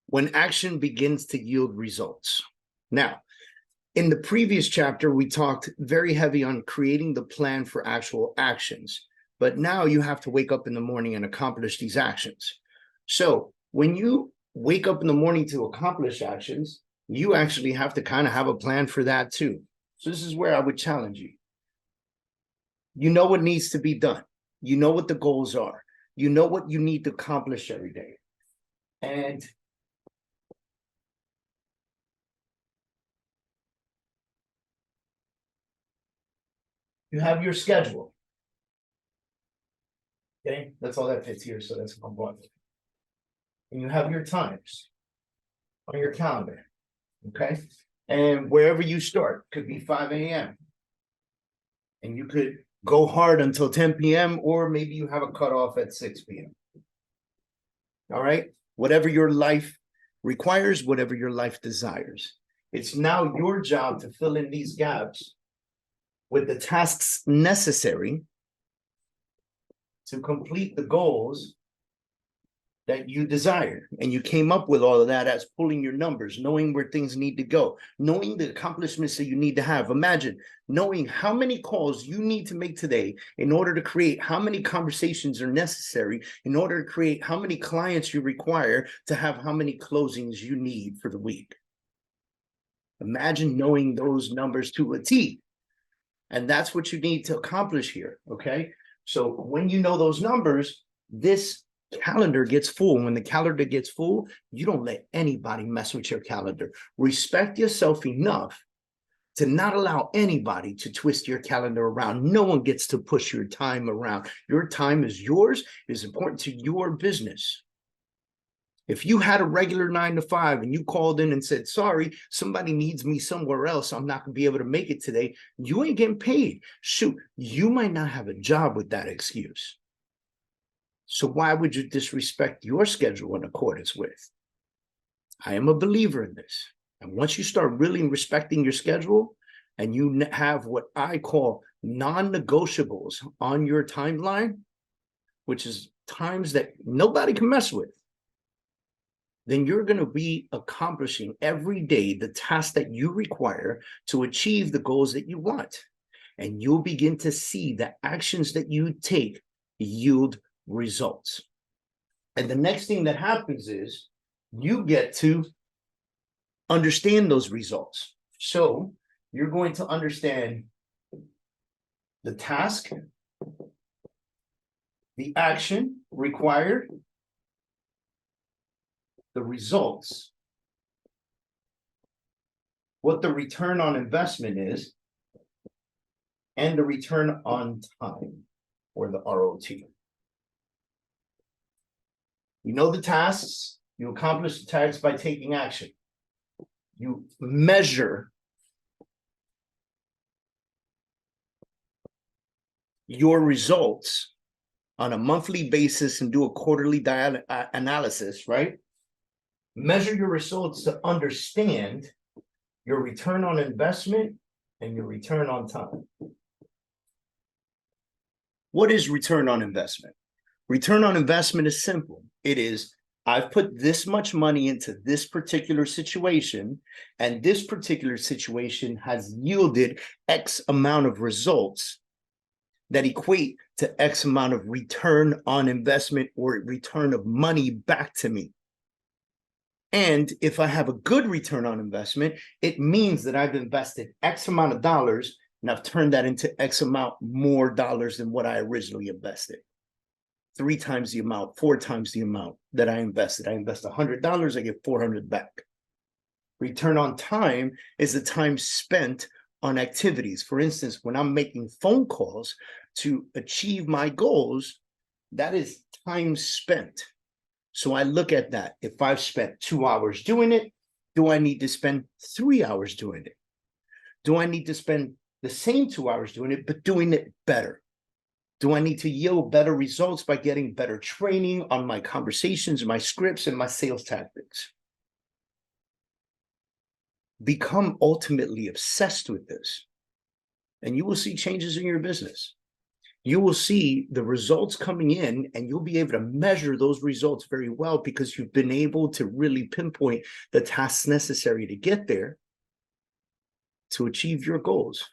when action begins to yield results. Now, in the previous chapter, we talked very heavy on creating the plan for actual actions, but now you have to wake up in the morning and accomplish these actions. So when you wake up in the morning to accomplish actions, you actually have to kind of have a plan for that too. So this is where I would challenge you. You know what needs to be done. You know what the goals are. You know what you need to accomplish every day. And you have your schedule. Okay, that's all that fits here. So that's what I'm going with. And you have your times on your calendar. Okay. And wherever you start, could be 5 a.m. And you could go hard until 10 p.m. or maybe you have a cutoff at 6 p.m. All right. Whatever your life requires, whatever your life desires. It's now your job to fill in these gaps with the tasks necessary to complete the goals that you desire. And you came up with all of that as pulling your numbers, knowing where things need to go, knowing the accomplishments that you need to have. Imagine knowing how many calls you need to make today in order to create how many conversations are necessary, in order to create how many clients you require to have how many closings you need for the week. Imagine knowing those numbers to a T. And that's what you need to accomplish here, okay? So when you know those numbers, this calendar gets full. When the calendar gets full, you don't let anybody mess with your calendar. Respect yourself enough to not allow anybody to twist your calendar around. No one gets to push your time around. Your time is yours. It is important to your business. If you had a regular 9 to 5 and you called in and said, sorry, somebody needs me somewhere else, I'm not going to be able to make it today, you ain't getting paid. Shoot, you might not have a job with that excuse. So why would you disrespect your schedule in accordance with? I am a believer in this. And once you start really respecting your schedule and you have what I call non-negotiables on your timeline, which is times that nobody can mess with, then you're going to be accomplishing every day the tasks that you require to achieve the goals that you want. And you'll begin to see the actions that you take yield results. And the next thing that happens is you get to understand those results. So you're going to understand the task, the action required, the results, what the return on investment is, and the return on time, or the ROT. You know the tasks, you accomplish the tasks by taking action. You measure your results on a monthly basis and do a quarterly analysis, right? Measure your results to understand your return on investment and your return on time. What is return on investment? Return on investment is simple. It is, I've put this much money into this particular situation, and this particular situation has yielded X amount of results that equate to X amount of return on investment or return of money back to me. And if I have a good return on investment, it means that I've invested X amount of dollars and I've turned that into X amount more dollars than what I originally invested. 3 times the amount, 4 times the amount that I invested. I invest $100, I get $400 back. Return on time is the time spent on activities. For instance, when I'm making phone calls to achieve my goals, that is time spent. So I look at that. If I've spent 2 hours doing it, do I need to spend 3 hours doing it? Do I need to spend the same 2 hours doing it, but doing it better? Do I need to yield better results by getting better training on my conversations, my scripts, and my sales tactics? Become ultimately obsessed with this, and you will see changes in your business. you will see the results coming in, and you'll be able to measure those results very well because you've been able to really pinpoint the tasks necessary to get there to achieve your goals.